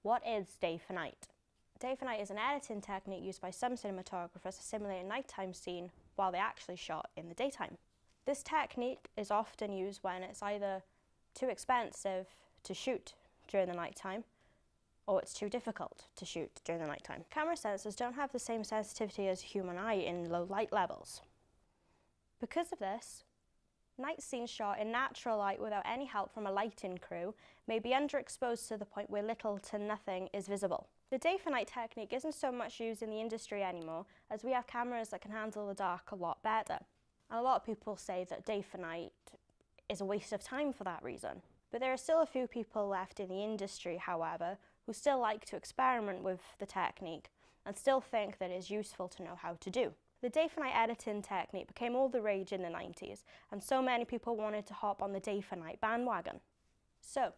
What is day for night? Day for night is an editing technique used by some cinematographers to simulate a nighttime scene while they actually shot in the daytime. This technique is often used when it's either too expensive to shoot during the nighttime or it's too difficult to shoot during the nighttime. Camera sensors don't have the same sensitivity as human eye in low light levels. Because of this, night scenes shot in natural light without any help from a lighting crew may be underexposed to the point where little to nothing is visible. The day for night technique isn't so much used in the industry anymore, as we have cameras that can handle the dark a lot better. And a lot of people say that day for night is a waste of time for that reason. But there are still a few people left in the industry, however, who still like to experiment with the technique and still think that it is useful to know how to do. The day for night editing technique became all the rage in the 90s, and so many people wanted to hop on the day for night bandwagon. So,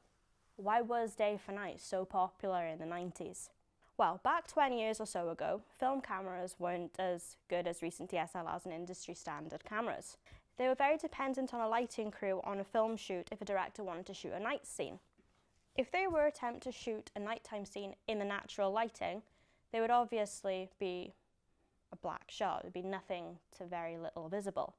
why was day for night so popular in the 90s? Well, back 20 years or so ago, film cameras weren't as good as recent DSLRs and industry standard cameras. They were very dependent on a lighting crew on a film shoot if a director wanted to shoot a night scene. If they were to attempt to shoot a nighttime scene in the natural lighting, they would obviously be a black shot. There'd be nothing to very little visible.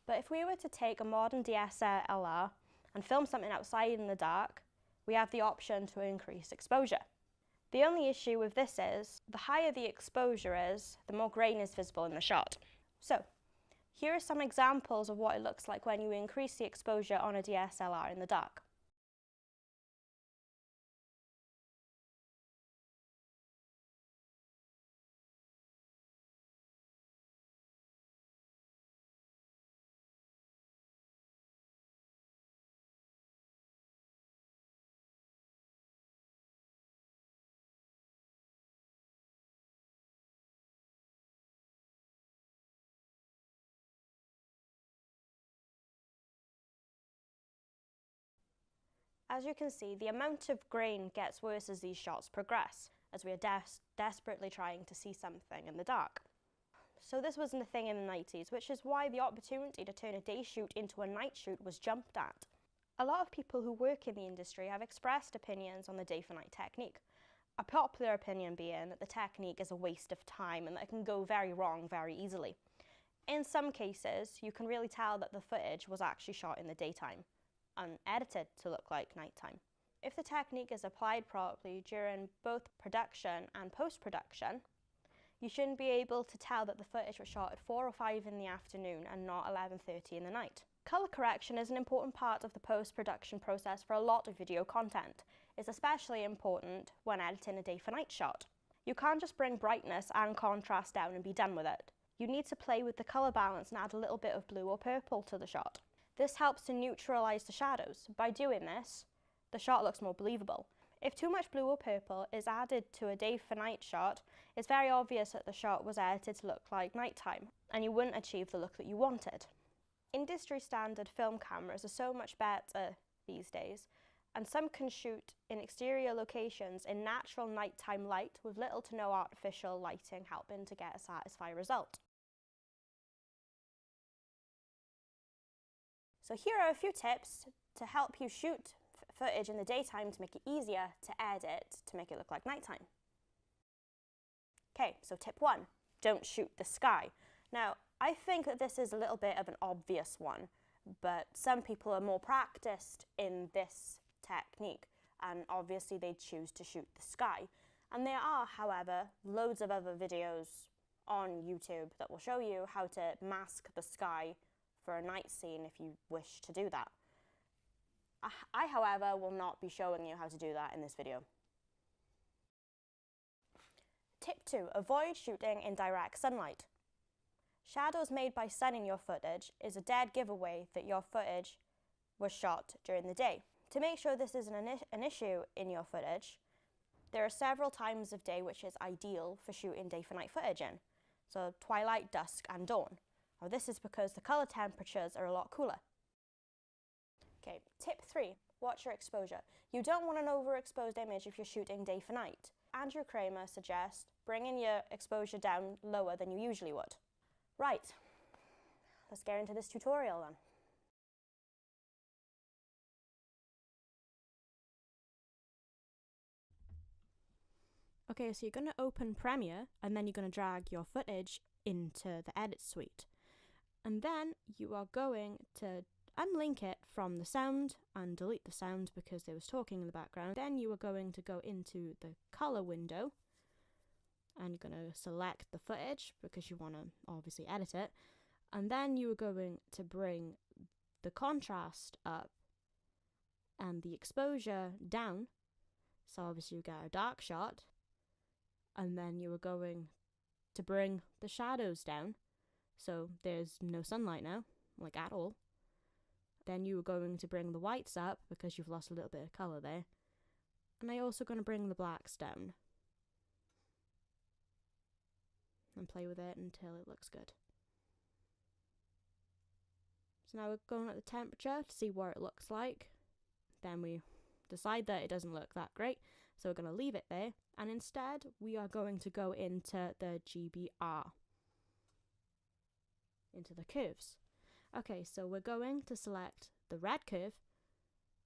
But if we were to take a modern DSLR and film something outside in the dark, we have the option to increase exposure. The only issue with this is, the higher the exposure is, the more grain is visible in the shot. So, here are some examples of what it looks like when you increase the exposure on a DSLR in the dark. As you can see, the amount of grain gets worse as these shots progress, as we are desperately trying to see something in the dark. So this wasn't a thing in the 90s, which is why the opportunity to turn a day shoot into a night shoot was jumped at. A lot of people who work in the industry have expressed opinions on the day for night technique. A popular opinion being that the technique is a waste of time and that it can go very wrong very easily. In some cases, you can really tell that the footage was actually shot in the daytime and edited to look like nighttime. If the technique is applied properly during both production and post-production, you shouldn't be able to tell that the footage was shot at 4 or 5 in the afternoon and not 11:30 in the night. Color correction is an important part of the post-production process for a lot of video content. It's especially important when editing a day for night shot. You can't just bring brightness and contrast down and be done with it. You need to play with the color balance and add a little bit of blue or purple to the shot. This helps to neutralize the shadows. By doing this, the shot looks more believable. If too much blue or purple is added to a day for night shot, it's very obvious that the shot was edited to look like nighttime, and you wouldn't achieve the look that you wanted. Industry standard film cameras are so much better these days, and some can shoot in exterior locations in natural nighttime light with little to no artificial lighting helping to get a satisfying result. So here are a few tips to help you shoot footage in the daytime to make it easier to edit to make it look like nighttime. Okay, so tip 1, don't shoot the sky. Now, I think that this is a little bit of an obvious one, but some people are more practiced in this technique, and obviously they choose to shoot the sky. And there are, however, loads of other videos on YouTube that will show you how to mask the sky for a night scene if you wish to do that. I, however, will not be showing you how to do that in this video. Tip 2, avoid shooting in direct sunlight. Shadows made by sun in your footage is a dead giveaway that your footage was shot during the day. To make sure this isn't an issue in your footage, there are several times of day which is ideal for shooting day for night footage in. So twilight, dusk and dawn. Now this is because the color temperatures are a lot cooler. Okay, tip 3, watch your exposure. You don't want an overexposed image if you're shooting day for night. Andrew Kramer suggests bringing your exposure down lower than you usually would. Right, let's get into this tutorial then. Okay, so you're going to open Premiere and then you're going to drag your footage into the edit suite. And then you are going to unlink it from the sound and delete the sound because there was talking in the background. Then you are going to go into the color window and you're going to select the footage because you want to obviously edit it. And then you are going to bring the contrast up and the exposure down. So obviously you get a dark shot. And then you are going to bring the shadows down. So there's no sunlight now, like at all. Then you are going to bring the whites up because you've lost a little bit of colour there. And I'm also going to bring the blacks down. And play with it until it looks good. So now we're going at the temperature to see what it looks like. Then we decide that it doesn't look that great, so we're going to leave it there. And instead, we are going to go into the GBR, into the curves. Okay, so we're going to select the red curve,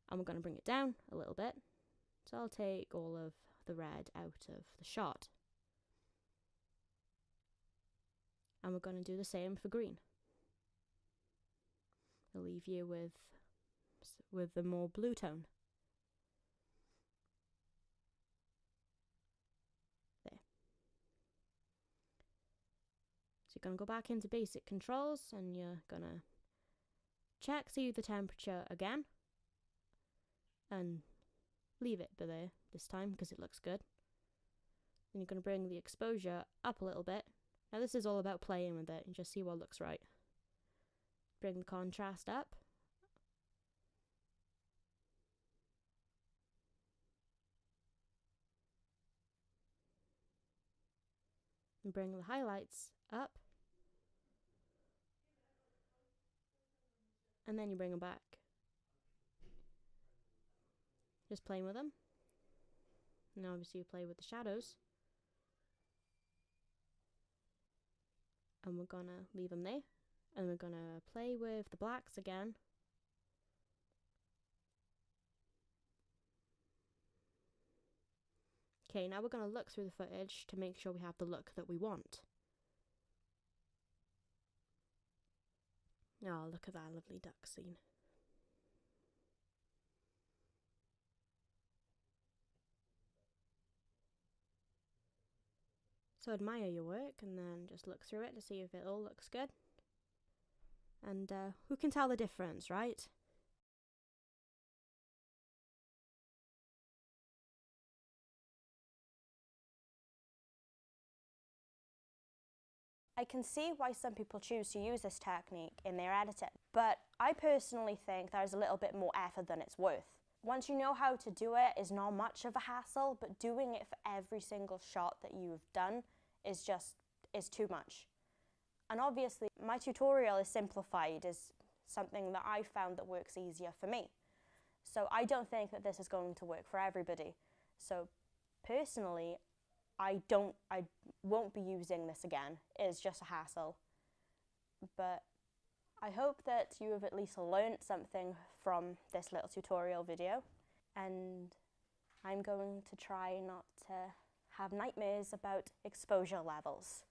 and we're going to bring it down a little bit. So I'll take all of the red out of the shot. And we're going to do the same for green. I'll leave you with the more blue tone. There. So you're going to go back into basic controls and you're going to see the temperature again and leave it there this time because it looks good. Then you're going to bring the exposure up a little bit. Now this is all about playing with it and just see what looks right. Bring the contrast up. And bring the highlights up. And then you bring them back. Just playing with them. Now obviously you play with the shadows. And we're gonna leave them there. And we're gonna play with the blacks again. Okay, now we're gonna look through the footage to make sure we have the look that we want. Oh, look at that lovely duck scene. So admire your work and then just look through it to see if it all looks good. And who can tell the difference, right? I can see why some people choose to use this technique in their editing, but I personally think there's a little bit more effort than it's worth. Once you know how to do it, it's not much of a hassle, but doing it for every single shot that you've done is too much. And obviously, my tutorial is simplified, is something that I found that works easier for me. So I don't think that this is going to work for everybody. So personally, I won't be using this again. It's just a hassle. But I hope that you have at least learned something from this little tutorial video. And I'm going to try not to have nightmares about exposure levels.